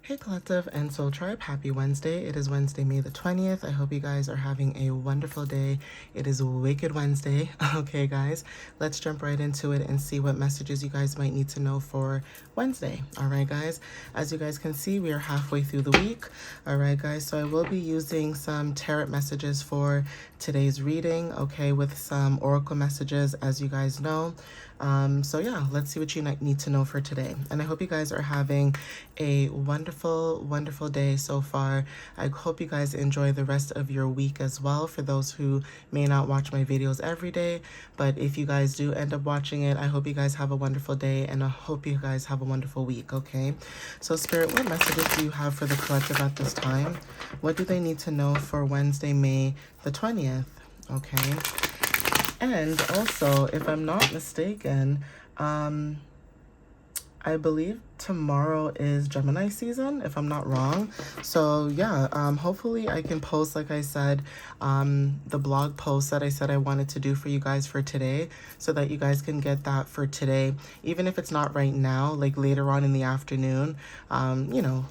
Hey Collective and Soul Tribe, happy Wednesday. It is Wednesday, May the 20th. I hope you guys are having a wonderful day. It is Wicked Wednesday. Okay guys, let's jump right into it and see what messages you guys might need to know for Wednesday. All right guys, as you guys can see, we are halfway through the week. All right guys, so I will be using some tarot messages for today's reading, okay, with some oracle messages as you guys know. So yeah, let's see what you need to know for today. And I hope you guys are having a wonderful day so far. I hope you guys enjoy the rest of your week as well, for those who may not watch my videos every day. But if you guys do end up watching it, I hope you guys have a wonderful day, and I hope you guys have a wonderful week, okay? So Spirit, what messages do you have for the collective at this time? What do they need to know for Wednesday, May the 20th? Okay. And also, if I'm not mistaken, I believe tomorrow is Gemini season, if I'm not wrong. So yeah, hopefully I can post, like I said, the blog post that I said I wanted to do for you guys for today, so that you guys can get that for today, even if it's not right now, like later on in the afternoon,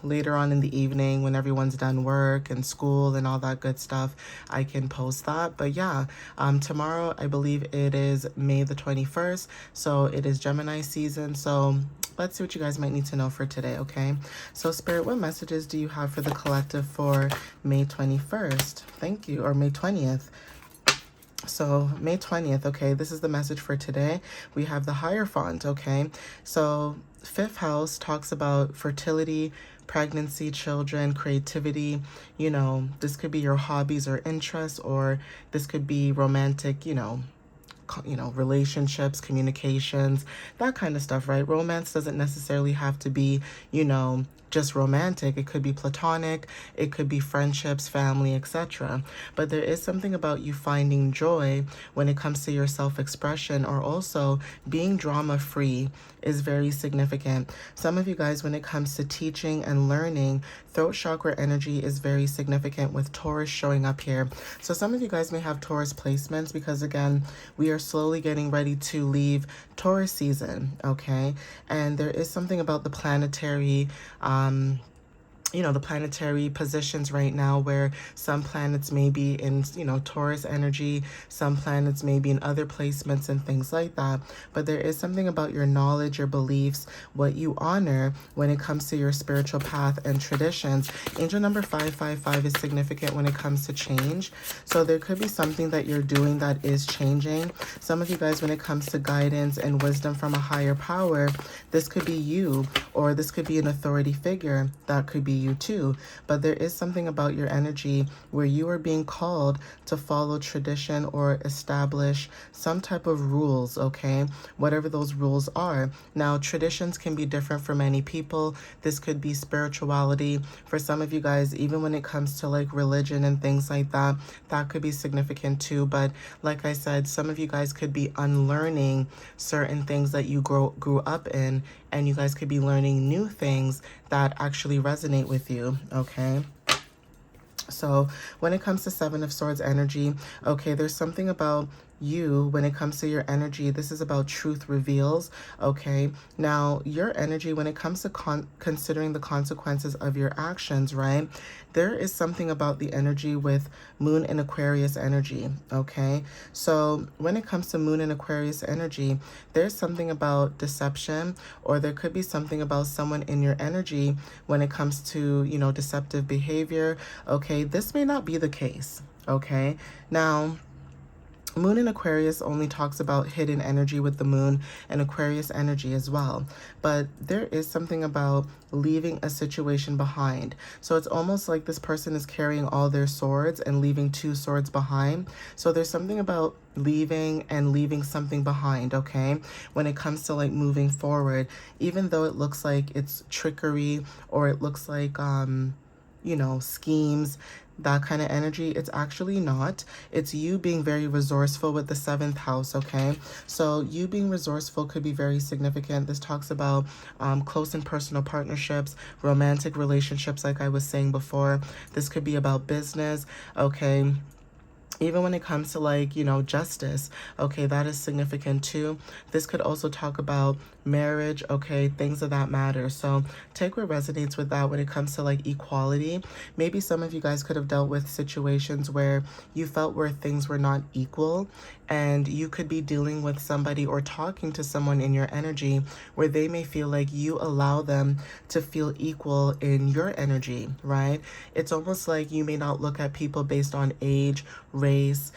later on in the evening when everyone's done work and school and all that good stuff, I can post that. But yeah, tomorrow I believe it is May the 21st, so it is Gemini season. So let's see what you guys might need to know for today, okay? So Spirit, what messages do you have for the collective for May 21st? Thank you. Or May 20th. So May 20th, okay, this is the message for today. We have the Hierophant, okay? So 5th house talks about fertility, pregnancy, children, creativity. You know, this could be your hobbies or interests, or this could be romantic, relationships, communications, that kind of stuff, right? Romance doesn't necessarily have to be, just romantic. It could be platonic, it could be friendships, family, etc. But there is something about you finding joy when it comes to your self-expression, or also being drama-free is very significant. Some of you guys, when it comes to teaching and learning, throat chakra energy is very significant with Taurus showing up here. So some of you guys may have Taurus placements, because again, we are slowly getting ready to leave Taurus season, okay? And there is something about the planetary the planetary positions right now, where some planets may be in, Taurus energy, some planets may be in other placements and things like that. But there is something about your knowledge, your beliefs, what you honor when it comes to your spiritual path and traditions. Angel number 555 is significant when it comes to change. So there could be something that you're doing that is changing. Some of you guys, when it comes to guidance and wisdom from a higher power, this could be you, or this could be an authority figure. That could be you too. But there is something about your energy where you are being called to follow tradition or establish some type of rules, okay? Whatever those rules are. Now, traditions can be different for many people. This could be spirituality. For some of you guys, even when it comes to like religion and things like that, that could be significant too. But like I said, some of you guys could be unlearning certain things that you grew up in, and you guys could be learning new things that actually resonate with you, okay? So when it comes to 7 of Swords energy, okay, there's something about you when it comes to your energy. This is about truth reveals, okay? Now, your energy, when it comes to considering the consequences of your actions, right? There is something about the energy with Moon and Aquarius energy, okay? So when it comes to Moon and Aquarius energy, there's something about deception, or there could be something about someone in your energy when it comes to, deceptive behavior, okay? This may not be the case, okay? Now, Moon in Aquarius only talks about hidden energy with the moon and Aquarius energy as well. But there is something about leaving a situation behind. So it's almost like this person is carrying all their swords and leaving 2 swords behind. So there's something about leaving and leaving something behind, okay? When it comes to like moving forward, even though it looks like it's trickery, or it looks like, schemes, that kind of energy, it's actually not. It's you being very resourceful with the 7th house, okay? So you being resourceful could be very significant. This talks about close and personal partnerships, romantic relationships, like I was saying before. This could be about business, okay? Even when it comes to like, justice, okay, that is significant too. This could also talk about marriage, okay, things of that matter. So take what resonates with that when it comes to like equality. Maybe some of you guys could have dealt with situations where you felt where things were not equal, and you could be dealing with somebody or talking to someone in your energy where they may feel like you allow them to feel equal in your energy, right? It's almost like you may not look at people based on age, race,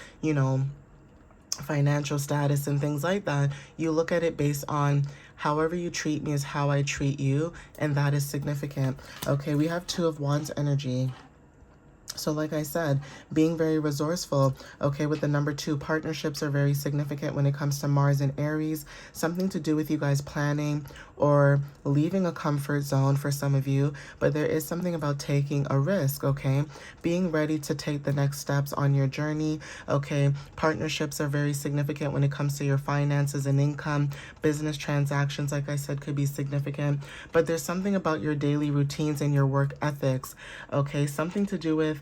financial status, and things like that. You look at it based on however you treat me is how I treat you, and that is significant. Okay, we have Two of Wands energy. So like I said, being very resourceful, okay, with the number 2, partnerships are very significant when it comes to Mars and Aries. Something to do with you guys planning or leaving a comfort zone for some of you, but there is something about taking a risk, okay? Being ready to take the next steps on your journey, okay? Partnerships are very significant when it comes to your finances and income. Business transactions, like I said, could be significant, but there's something about your daily routines and your work ethics, okay? Something to do with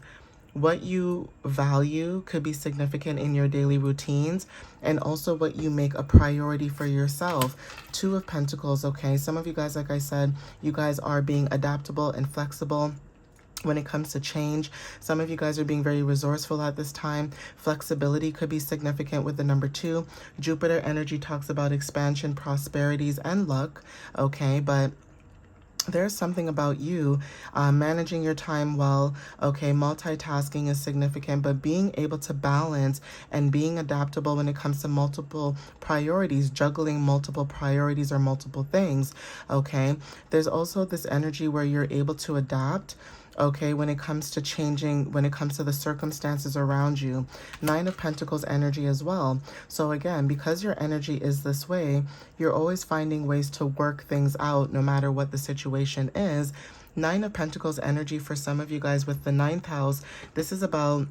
what you value could be significant in your daily routines, and also what you make a priority for yourself. Two of Pentacles, okay? Some of you guys, like I said, you guys are being adaptable and flexible when it comes to change. Some of you guys are being very resourceful at this time. Flexibility could be significant with the number 2. Jupiter energy talks about expansion, prosperities, and luck, okay? But there's something about you managing your time well, okay? Multitasking is significant, but being able to balance and being adaptable when it comes to multiple priorities, juggling multiple priorities or multiple things, okay? There's also this energy where you're able to adapt, okay, when it comes to changing, when it comes to the circumstances around you. 9 of Pentacles energy as well. So again, because your energy is this way, you're always finding ways to work things out no matter what the situation is. 9 of Pentacles energy for some of you guys with the 9th house. This is about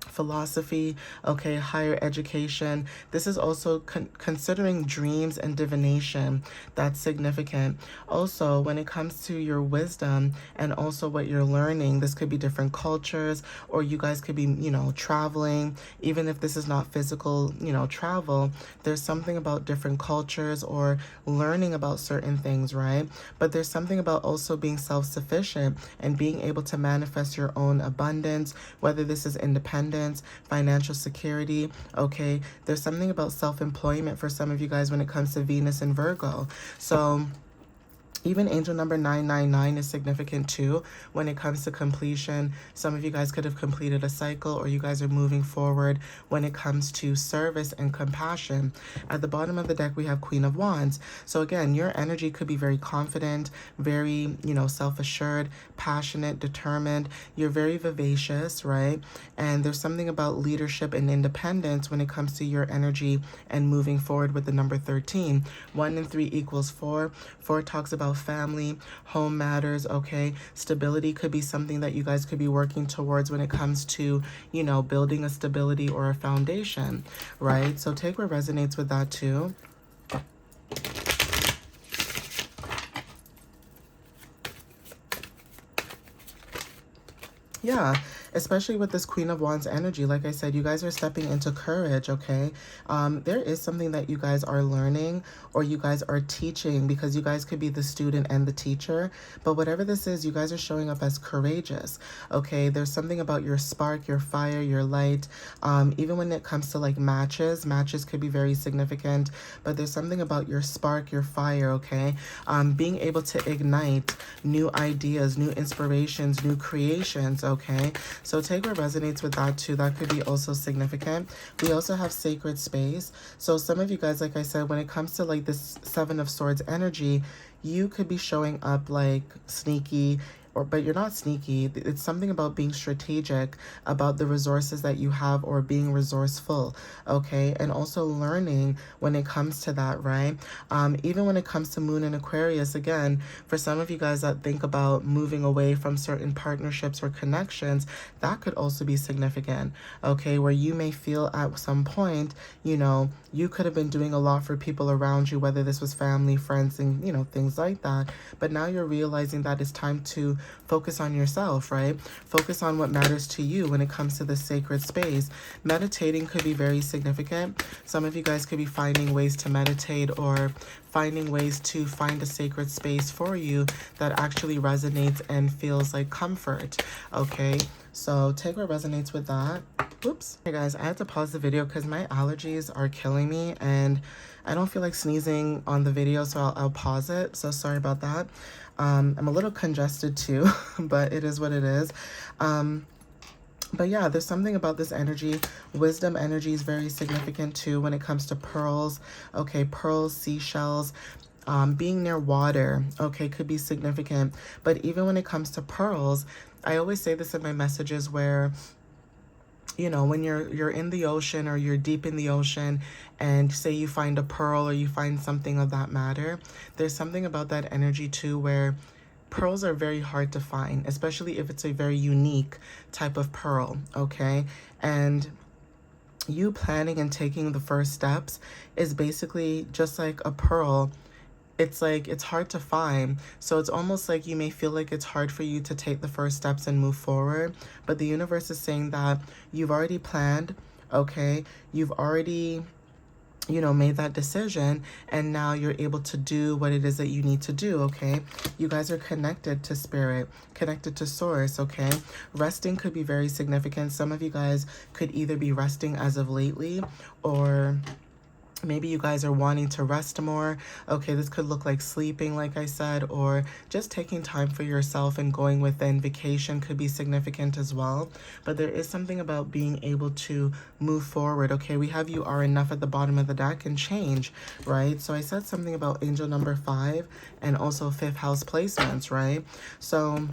philosophy, okay, higher education. This is also considering dreams and divination. That's significant. Also, when it comes to your wisdom and also what you're learning, this could be different cultures, or you guys could be, traveling. Even if this is not physical, travel, there's something about different cultures or learning about certain things, right? But there's something about also being self-sufficient and being able to manifest your own abundance, whether this is independence, financial security, okay? There's something about self-employment for some of you guys when it comes to Venus and Virgo. So even angel number 999 is significant too when it comes to completion. Some of you guys could have completed a cycle, or you guys are moving forward when it comes to service and compassion. At the bottom of the deck, we have Queen of Wands. So again, your energy could be very confident, very, self-assured, passionate, determined. You're very vivacious, right? And there's something about leadership and independence when it comes to your energy and moving forward with the number 13. 1 and 3 equals 4. 4 talks about family, home matters, okay? Stability could be something that you guys could be working towards when it comes to, building a stability or a foundation, right? So take what resonates with that too. Yeah, especially with this Queen of Wands energy. Like I said, you guys are stepping into courage, okay? There is something that you guys are learning, or you guys are teaching, because you guys could be the student and the teacher. But whatever this is, you guys are showing up as courageous, okay? There's something about your spark, your fire, your light. Even when it comes to like matches could be very significant. But there's something about your spark, your fire, okay? Being able to ignite new ideas, new inspirations, new creations, okay? So take what resonates with that too. That could be also significant. We also have sacred space. So some of you guys, like I said, when it comes to like this 7 of Swords energy, you could be showing up like sneaky, but you're not sneaky. It's something about being strategic about the resources that you have, or being resourceful, okay? And also learning when it comes to that, right? Even when it comes to Moon and Aquarius, again, for some of you guys that think about moving away from certain partnerships or connections, that could also be significant, okay? Where you may feel at some point, you could have been doing a lot for people around you, whether this was family, friends, and, things like that. But now you're realizing that it's time to focus on yourself, right? Focus on what matters to you when it comes to this sacred space. Meditating could be very significant. Some of you guys could be finding ways to meditate or finding ways to find a sacred space for you that actually resonates and feels like comfort, okay? So take what resonates with that. Oops. Hey guys, I had to pause the video because my allergies are killing me and I don't feel like sneezing on the video, so I'll pause it. So sorry about that. I'm a little congested too, but it is what it is. But yeah, there's something about this energy. Wisdom energy is very significant too when it comes to pearls. Okay, pearls, seashells, being near water, okay, could be significant. But even when it comes to pearls, I always say this in my messages where, you know, when you're in the ocean or you're deep in the ocean and say you find a pearl or you find something of that matter, there's something about that energy too where pearls are very hard to find, especially if it's a very unique type of pearl, okay? And you planning and taking the first steps is basically just like a pearl. It's like it's hard to find, so it's almost like you may feel like it's hard for you to take the first steps and move forward, but the universe is saying that you've already planned, okay? You've already, you know, made that decision, and now you're able to do what it is that you need to do, okay? You guys are connected to spirit, connected to source, okay? Resting could be very significant. Some of you guys could either be resting as of lately, or maybe you guys are wanting to rest more. Okay, this could look like sleeping, like I said, or just taking time for yourself and going within. Vacation could be significant as well. But there is something about being able to move forward. Okay, we have you are enough at the bottom of the deck and change, right? So I said something about angel number 5 and also 5th house placements, right? So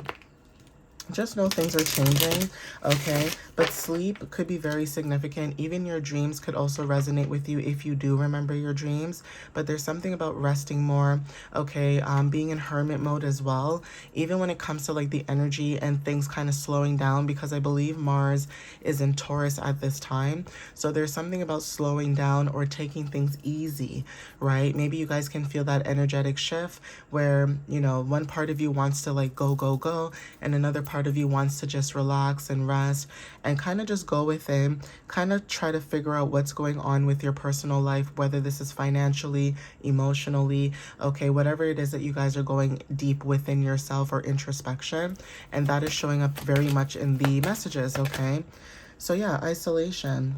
just know things are changing, okay? But sleep could be very significant. Even your dreams could also resonate with you if you do remember your dreams. But there's something about resting more, okay? Being in hermit mode as well. Even when it comes to like the energy and things kind of slowing down, because I believe Mars is in Taurus at this time. So there's something about slowing down or taking things easy, right? Maybe you guys can feel that energetic shift where, you know, one part of you wants to like go, go, go, and another part of you wants to just relax and rest and kind of just go within, kind of try to figure out what's going on with your personal life, whether this is financially, emotionally, okay, whatever it is that you guys are going deep within yourself or introspection. And that is showing up very much in the messages, okay? So yeah, isolation.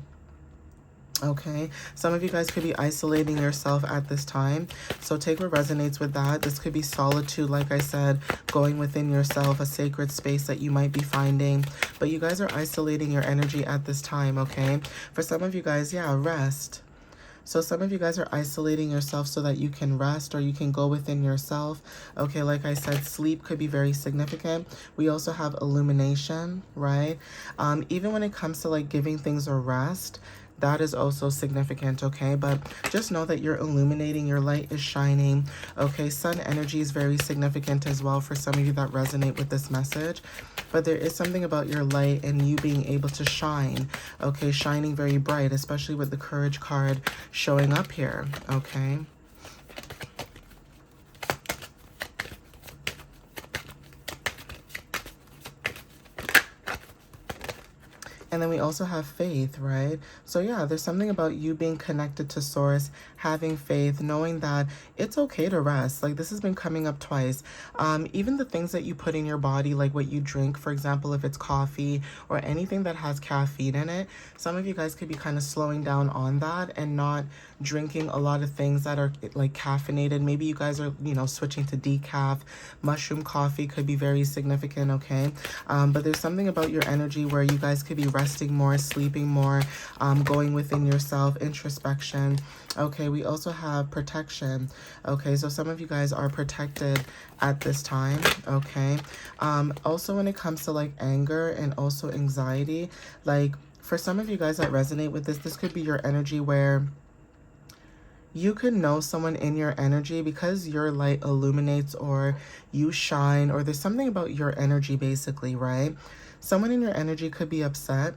Okay, some of you guys could be isolating yourself at this time, so take what resonates with that. This could be solitude, like I said, going within yourself, a sacred space that you might be finding, but you guys are isolating your energy at this time, okay? For some of you guys, yeah, rest. So some of you guys are isolating yourself so that you can rest or you can go within yourself. Okay, like I said, sleep could be very significant. We also have illumination, right? Even when it comes to like giving things a rest, that is also significant, okay? But just know that you're illuminating, your light is shining, okay? Sun energy is very significant as well for some of you that resonate with this message. But there is something about your light and you being able to shine, okay? Shining very bright, especially with the Courage card showing up here, okay? And then we also have faith, right? So yeah, there's something about you being connected to source, having faith, knowing that it's okay to rest. Like this has been coming up twice. Even the things that you put in your body, like what you drink, for example, if it's coffee or anything that has caffeine in it, some of you guys could be kind of slowing down on that and not drinking a lot of things that are like caffeinated. Maybe you guys are, you know, switching to decaf. Mushroom coffee could be very significant, okay? But there's something about your energy where you guys could be resting more, sleeping more, going within yourself, introspection. Okay, we also have protection. Okay, so some of you guys are protected at this time, okay? Also when it comes to like anger and also anxiety, like for some of you guys that resonate with this, this could be your energy where you could know someone in your energy because your light illuminates or you shine, or there's something about your energy basically, right? Someone in your energy could be upset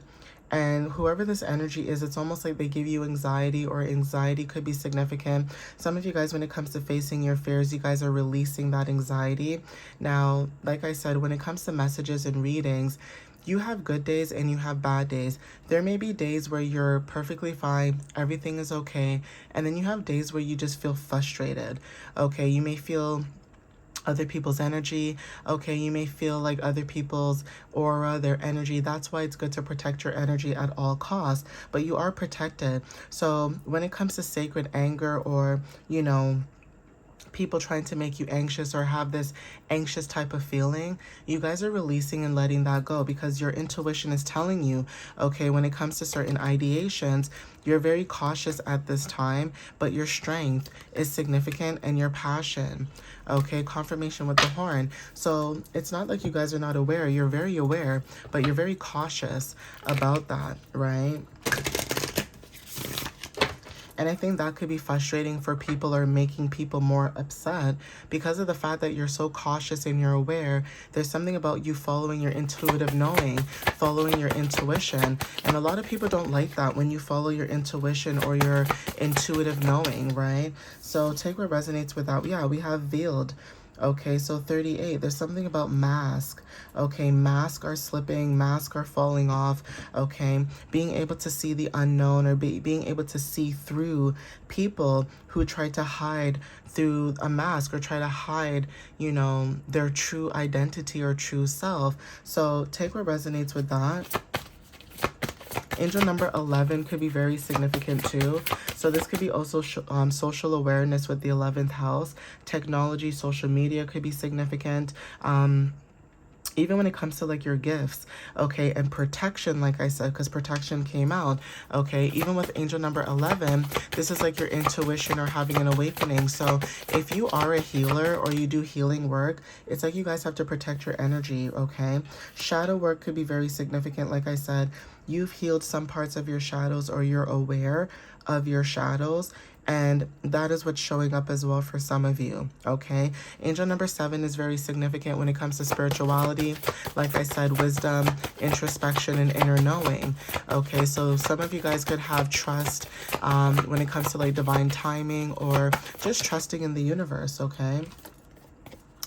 And whoever this energy is, it's almost like they give you anxiety, or anxiety could be significant. Some of you guys, when it comes to facing your fears, you guys are releasing that anxiety. Now, like I said, when it comes to messages and readings, you have good days and you have bad days. There may be days where you're perfectly fine, everything is okay, and then you have days where you just feel frustrated. Okay, you may feel other people's energy. Okay, you may feel like other people's aura, their energy. That's why it's good to protect your energy at all costs, but you are protected. So when it comes to sacred anger, or, you know, people trying to make you anxious or have this anxious type of feeling, you guys are releasing and letting that go, because your intuition is telling you, okay, when it comes to certain ideations, you're very cautious at this time, but your strength is significant and your passion. Okay, confirmation with the horn. So it's not like you guys are not aware. You're very aware, but you're very cautious about that, right? And I think that could be frustrating for people, or making people more upset, because of the fact that you're so cautious and you're aware. There's something about you following your intuitive knowing, following your intuition. And a lot of people don't like that when you follow your intuition or your intuitive knowing, right? So take what resonates with that. Yeah, we have veiled. Okay, so 38, there's something about mask. Okay, masks are slipping, masks are falling off. Okay, being able to see the unknown, or being able to see through people who try to hide through a mask, or try to hide, you know, their true identity or true self. So take what resonates with that. Angel number 11 could be very significant too. So this could be also social awareness with the 11th house. Technology, social media could be significant. Even when it comes to like your gifts, okay, and protection, like I said, because protection came out, okay, even with angel number 11, this is like your intuition or having an awakening. So if you are a healer or you do healing work, it's like you guys have to protect your energy, okay? Shadow work could be very significant. Like I said, you've healed some parts of your shadows, or you're aware of your shadows, and that is what's showing up as well for some of you, okay? Angel number 7 is very significant when it comes to spirituality. Like I said, wisdom, introspection, and inner knowing, okay? So some of you guys could have trust when it comes to like divine timing, or just trusting in the universe, okay?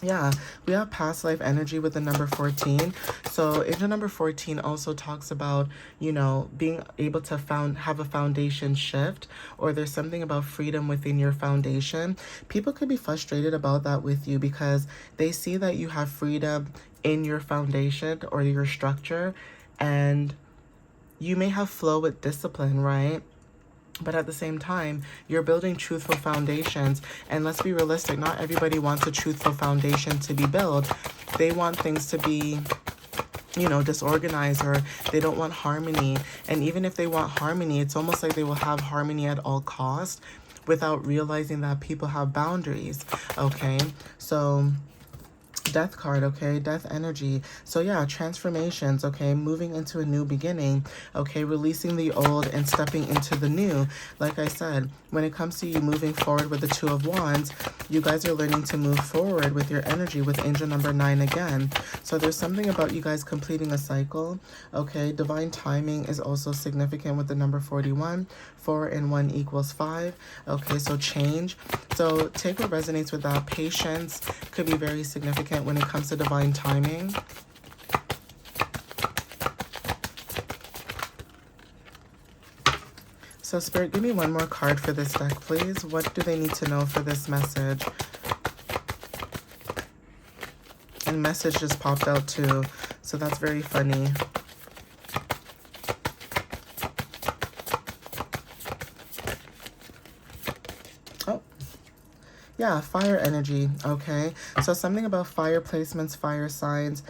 Yeah, we have past life energy with the number 14. So angel number 14 also talks about, you know, being able to have a foundation shift, or there's something about freedom within your foundation. People could be frustrated about that with you, because they see that you have freedom in your foundation or your structure, and you may have flow with discipline, right? But at the same time, you're building truthful foundations. And let's be realistic, not everybody wants a truthful foundation to be built. They want things to be, you know, disorganized, or they don't want harmony. And even if they want harmony, it's almost like they will have harmony at all costs without realizing that people have boundaries, okay? So death card, okay, death energy. So yeah, transformations, okay, moving into a new beginning, okay, releasing the old and stepping into the new. Like I said, when it comes to you moving forward with the 2 of Wands, you guys are learning to move forward with your energy with angel number 9 again. So there's something about you guys completing a cycle, okay? Divine timing is also significant with the number 41. 4 and 1 equals 5. Okay, so change. So take what resonates with that. Patience could be very significant when it comes to divine timing. So Spirit, give me one more card for this deck, please. What do they need to know for this message? And message just popped out too, so that's very funny. Yeah, fire energy, okay? So something about fire placements, fire signs,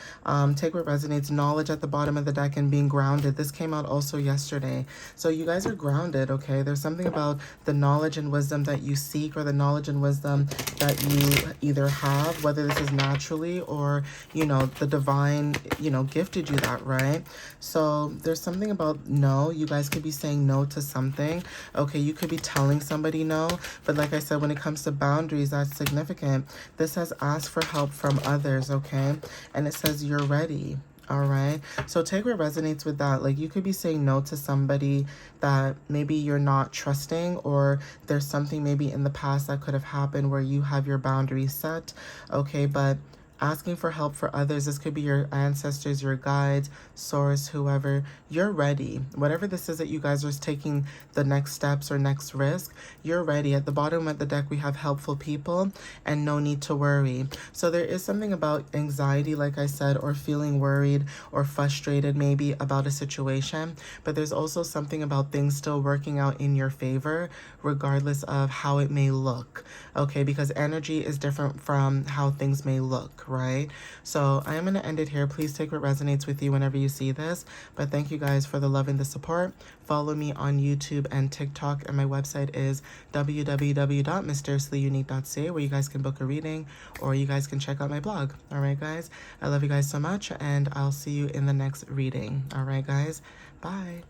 take what resonates, knowledge at the bottom of the deck, and being grounded. This came out also yesterday. So you guys are grounded, okay? There's something about the knowledge and wisdom that you seek, or the knowledge and wisdom that you either have, whether this is naturally or, you know, the divine, you know, gifted you that, right? So there's something about no. You guys could be saying no to something, okay? You could be telling somebody no, but like I said, when it comes to boundaries, that's significant. This says ask for help from others, okay? And it says you're ready, All right. So take what resonates with that. Like, you could be saying no to somebody that maybe you're not trusting, or there's something maybe in the past that could have happened where you have your boundaries set. Okay. But asking for help for others, this could be your ancestors, your guides, source, whoever. You're ready. Whatever this is that you guys are taking the next steps or next risk, you're ready. At the bottom of the deck, we have helpful people and no need to worry. So there is something about anxiety, like I said, or feeling worried or frustrated maybe about a situation, but there's also something about things still working out in your favor, regardless of how it may look. Okay, because energy is different from how things may look, right? So I am going to end it here. Please take what resonates with you whenever you see this. But thank you guys for the love and the support. Follow me on YouTube and TikTok, and my website is www.mysteriouslyunique.ca, where you guys can book a reading or you guys can check out my blog. All right, guys. I love you guys so much, and I'll see you in the next reading. All right, guys. Bye.